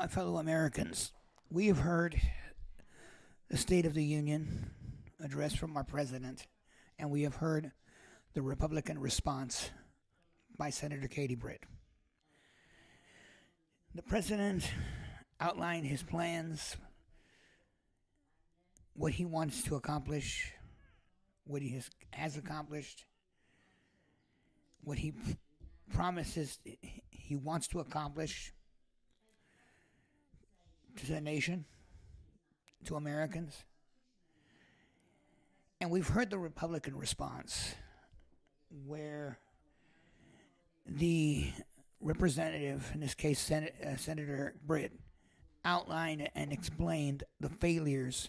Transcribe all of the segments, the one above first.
My fellow Americans, we have heard the State of the Union address from our president, and we have heard the Republican response by Senator Katie Britt. The president outlined his plans, what he wants to accomplish, what he has accomplished, what he promises he wants to accomplish to the nation, to Americans. And we've heard the Republican response, where the representative, in this case Senator Britt, outlined and explained the failures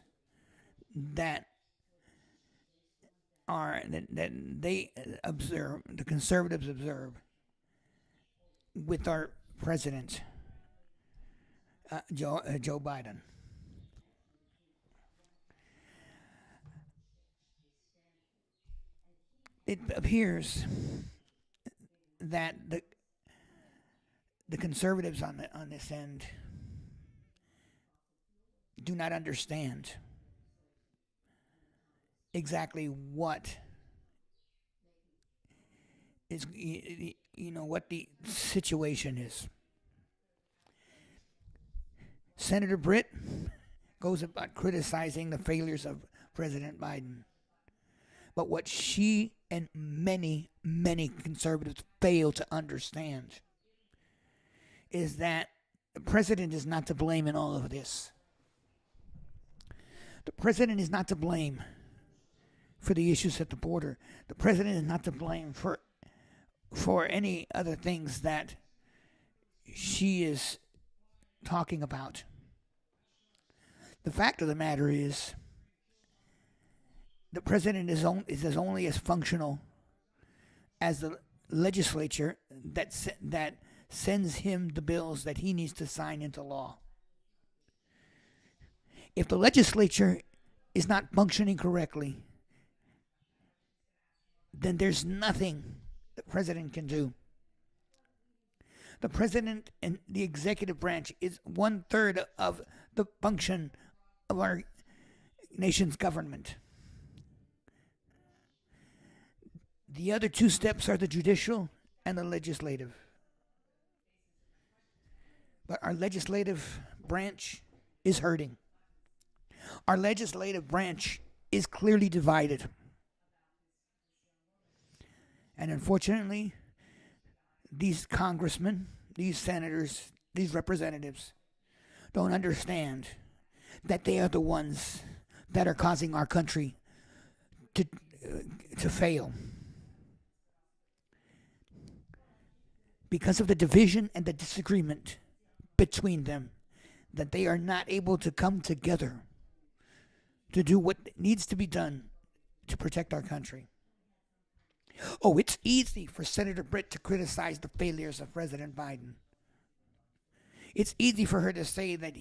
that they observe, the conservatives observe, with our president, Joe Biden. It appears that the conservatives on this end do not understand exactly what is, what the situation is. Senator Britt goes about criticizing the failures of President Biden. But what she and many, many conservatives fail to understand is that the president is not to blame in all of this. The president is not to blame for the issues at the border. The president is not to blame for any other things that she is talking about. The fact of the matter is, the president is only as functional as the legislature that sends him the bills that he needs to sign into law. If the legislature is not functioning correctly, then there's nothing the president can do. The president and the executive branch is 1/3 of the function of our nation's government. The other two steps are the judicial and the legislative. But our legislative branch is hurting. Our legislative branch is clearly divided. And unfortunately, these congressmen, these senators, these representatives don't understand that they are the ones that are causing our country to fail. Because of the division and the disagreement between them, that they are not able to come together to do what needs to be done to protect our country. Oh, it's easy for Senator Britt to criticize the failures of President Biden. It's easy for her to say that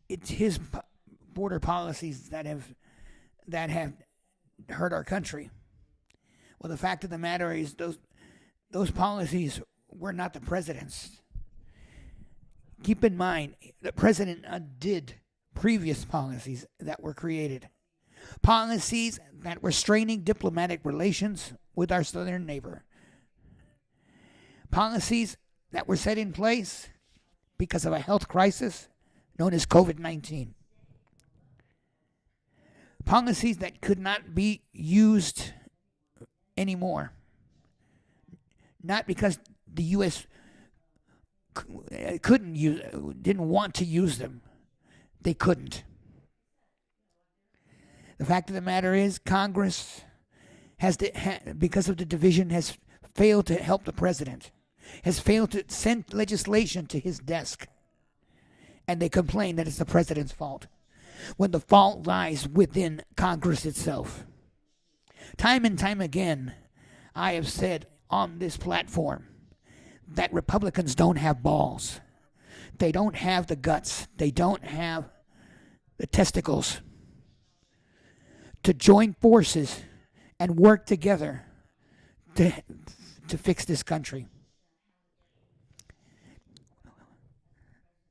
it's his border policies that have hurt our country. Well, the fact of the matter is those policies were not the president's. Keep in mind, the president undid previous policies that were created. Policies that were straining diplomatic relations with our southern neighbor. Policies that were set in place because of a health crisis known as COVID-19. Policies that could not be used anymore. Not because the U.S. didn't want to use them. They couldn't. The fact of the matter is, Congress because of the division, has failed to help the president, has failed to send legislation to his desk, and they complain that it's the president's fault, when the fault lies within Congress itself. Time and time again, I have said on this platform that Republicans don't have balls. They don't have the guts. They don't have the testicles to join forces and work together to fix this country.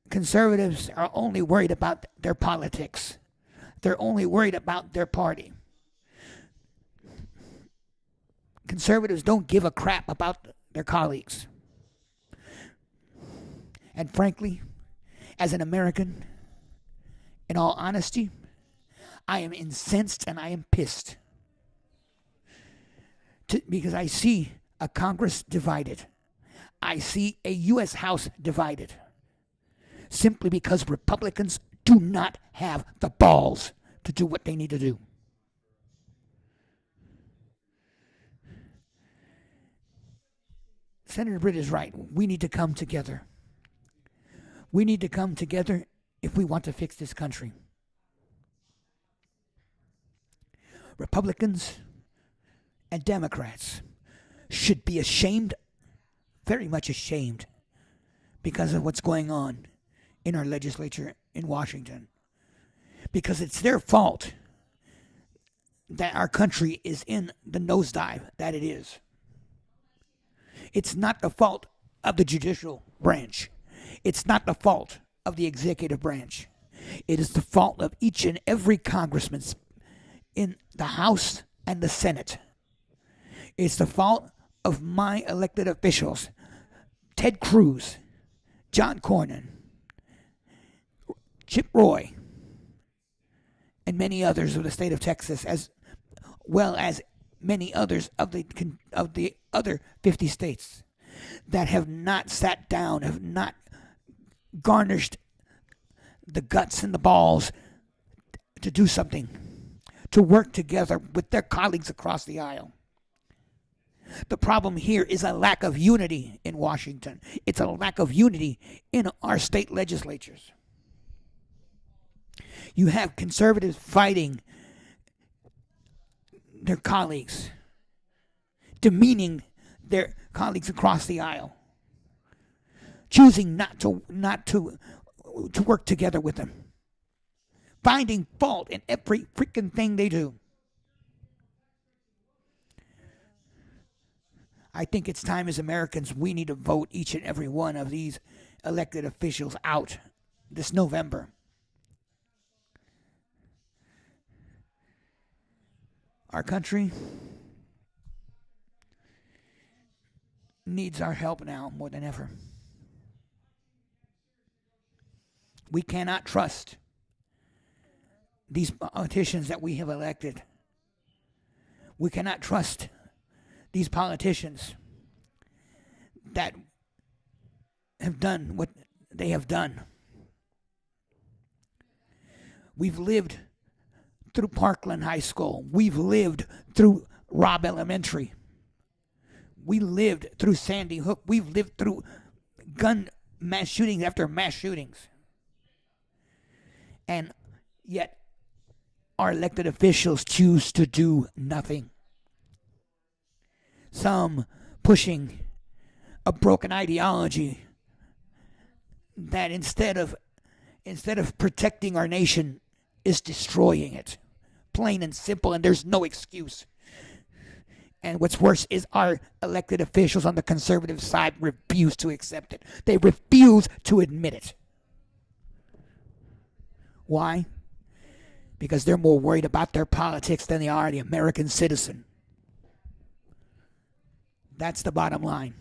Conservatives are only worried about their politics. They're only worried about their party. Conservatives don't give a crap about their colleagues. And frankly, as an American, in all honesty, I am incensed and I am pissed. Because I see a Congress divided. I see a U.S. House divided. Simply because Republicans do not have the balls to do what they need to do. Senator Britt is right. We need to come together. We need to come together if we want to fix this country. Republicans and Democrats should be ashamed, very much ashamed, because of what's going on in our legislature in Washington. Because it's their fault that our country is in the nosedive that it is. It's not the fault of the judicial branch. It's not the fault of the executive branch. It is the fault of each and every congressman in the House and the Senate. It's the fault of my elected officials, Ted Cruz, John Cornyn, Chip Roy, and many others of the state of Texas, as well as many others of the other 50 states that have not sat down, have not garnished the guts and the balls to do something, to work together with their colleagues across the aisle. The problem here is a lack of unity in Washington. It's a lack of unity in our state legislatures. You have conservatives fighting their colleagues, demeaning their colleagues across the aisle, choosing not to work together with them, finding fault in every freaking thing they do. I think it's time as Americans we need to vote each and every one of these elected officials out this November. Our country needs our help now more than ever. We cannot trust these politicians that we have elected. We cannot trust these politicians that have done what they have done. We've lived through Parkland High School. We've lived through Robb Elementary. We lived through Sandy Hook. We've lived through mass shootings after mass shootings. And yet, our elected officials choose to do nothing. Some pushing a broken ideology that instead of protecting our nation is destroying it. Plain and simple, and there's no excuse. And what's worse is our elected officials on the conservative side refuse to accept it. They refuse to admit it. Why? Because they're more worried about their politics than they are the American citizen. That's the bottom line.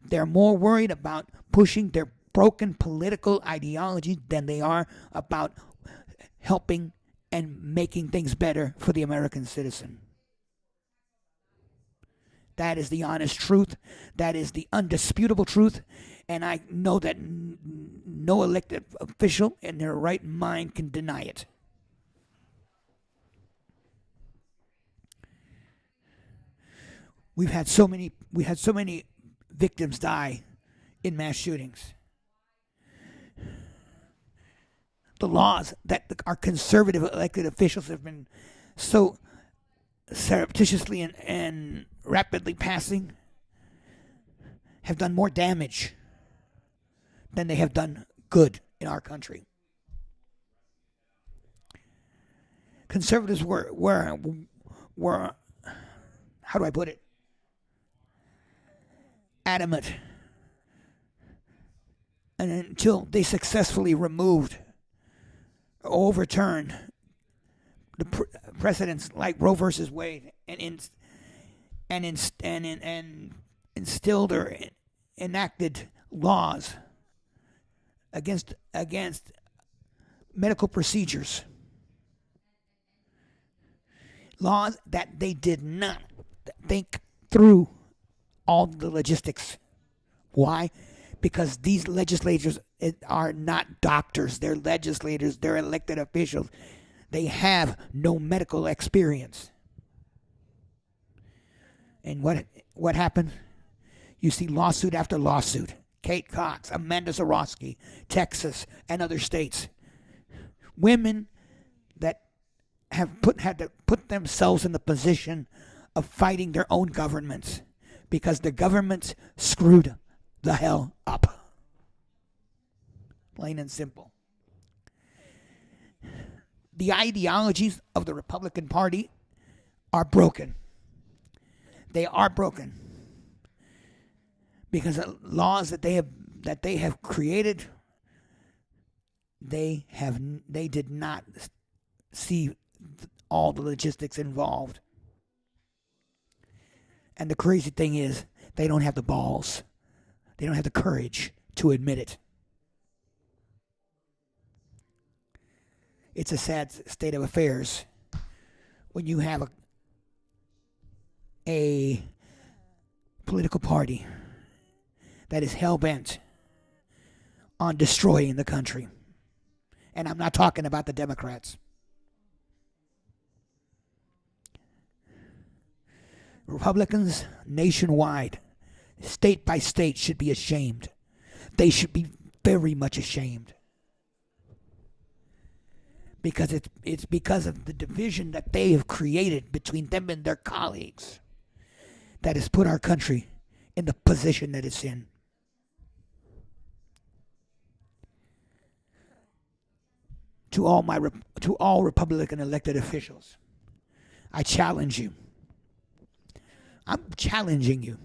They're more worried about pushing their broken political ideology than they are about helping and making things better for the American citizen. That is the honest truth. That is the undisputable truth. And I know that no elected official in their right mind can deny it. We had so many victims die in mass shootings. The laws that our conservative elected officials have been so surreptitiously and rapidly passing have done more damage than they have done good in our country. Conservatives were how do I put it? Adamant and until they successfully removed or overturned the precedents like Roe versus Wade and instilled or enacted laws against medical procedures, laws that they did not think through all the logistics. Why? Because these legislators are not doctors. They're legislators. They're elected officials. They have no medical experience. And what happened? You see lawsuit after lawsuit. Kate Cox, Amanda Zarowski, Texas, and other states. Women that have had to put themselves in the position of fighting their own governments because the governments screwed the hell up. Plain and simple. The ideologies of the Republican Party are broken. They are broken because the laws that they have created, they did not see all the logistics involved. And the crazy thing is, they don't have the balls. They don't have the courage to admit it. It's a sad state of affairs when you have a political party that is hell-bent on destroying the country. And I'm not talking about the Democrats. Republicans nationwide, state by state, should be ashamed. They should be very much ashamed. Because it's because of the division that they have created between them and their colleagues that has put our country in the position that it's in. To all Republican elected officials, I challenge you. I'm challenging you.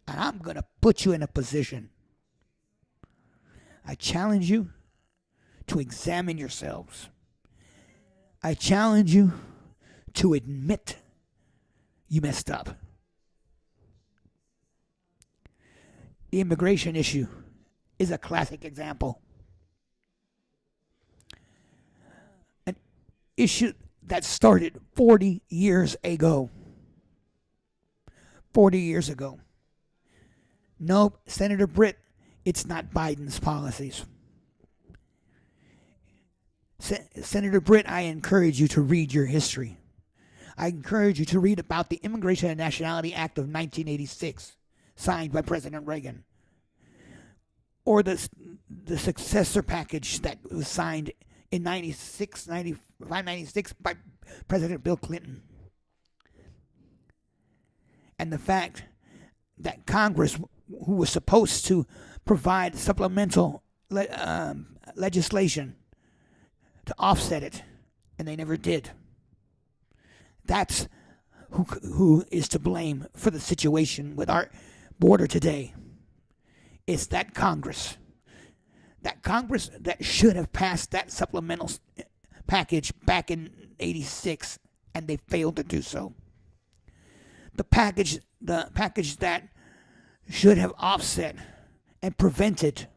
And I'm going to put you in a position. I challenge you to examine yourselves. I challenge you to admit you messed up. The immigration issue is a classic example. An issue that started 40 years ago. 40 years ago. No, Senator Britt, it's not Biden's policies. Senator Britt, I encourage you to read your history. I encourage you to read about the Immigration and Nationality Act of 1986, signed by President Reagan, or the successor package that was signed in 96 by President Bill Clinton. And the fact that Congress, who was supposed to provide supplemental legislation to offset it, and they never did. That's who is to blame for the situation with our border today. It's that Congress that should have passed that supplemental package back in 86, and they failed to do so. The package that should have offset and prevented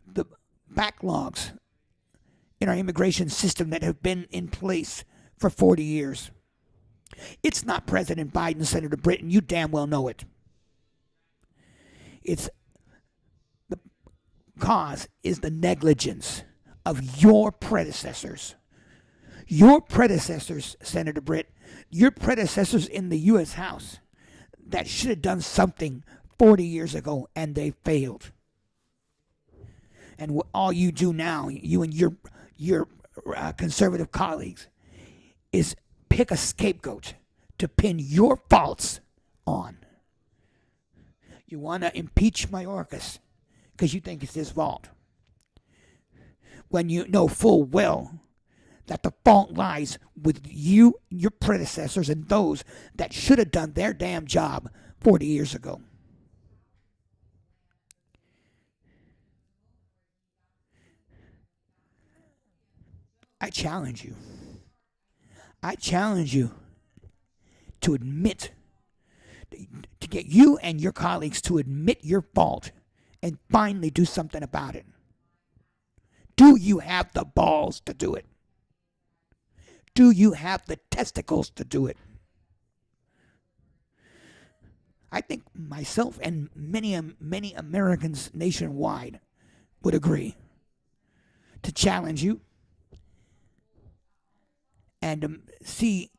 the backlogs in our immigration system that have been in place for 40 years. It's not President Biden, Senator Britt, you damn well know it. It's the cause is the negligence of your predecessors. Your predecessors, Senator Britt, your predecessors in the U.S. House that should have done something 40 years ago, and they failed. And all you do now, you and your conservative colleagues, is pick a scapegoat to pin your faults on. You want to impeach Mayorkas because you think it's his fault, when you know full well that the fault lies with you, your predecessors, and those that should have done their damn job 40 years ago. I challenge you. I challenge you to admit, to get you and your colleagues to admit your fault and finally do something about it. Do you have the balls to do it? Do you have the testicles to do it? I think myself and many Americans nationwide would agree to challenge you and see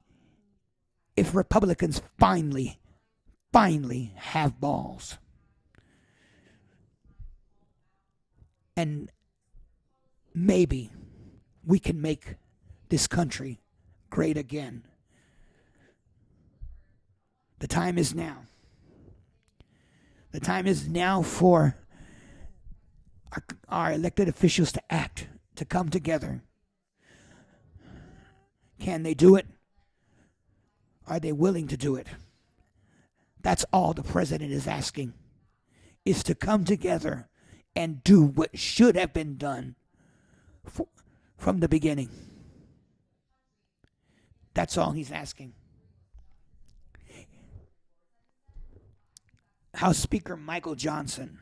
if Republicans finally have balls. And maybe we can make this country great again. The time is now. The time is now for our elected officials to act, to come together. Can they do it? Are they willing to do it? That's all the president is asking, is to come together and do what should have been done from the beginning. That's all he's asking. House Speaker Michael Johnson,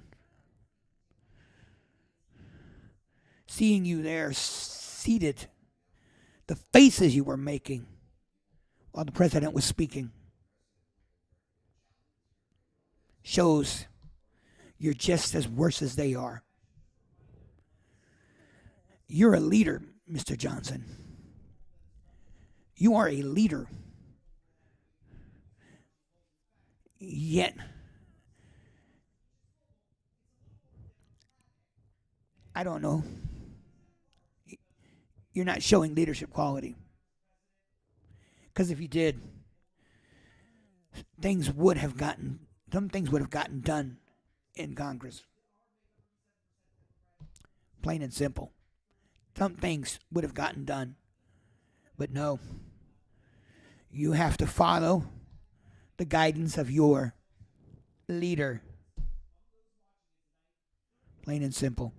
seeing you there seated, the faces you were making while the president was speaking shows you're just as worse as they are. You're a leader, Mr. Johnson. You are a leader. Yet, I don't know, you're not showing leadership quality. Because if you did, some things would have gotten done in Congress. Plain and simple. Some things would have gotten done. But no. You have to follow the guidance of your leader. Plain and simple.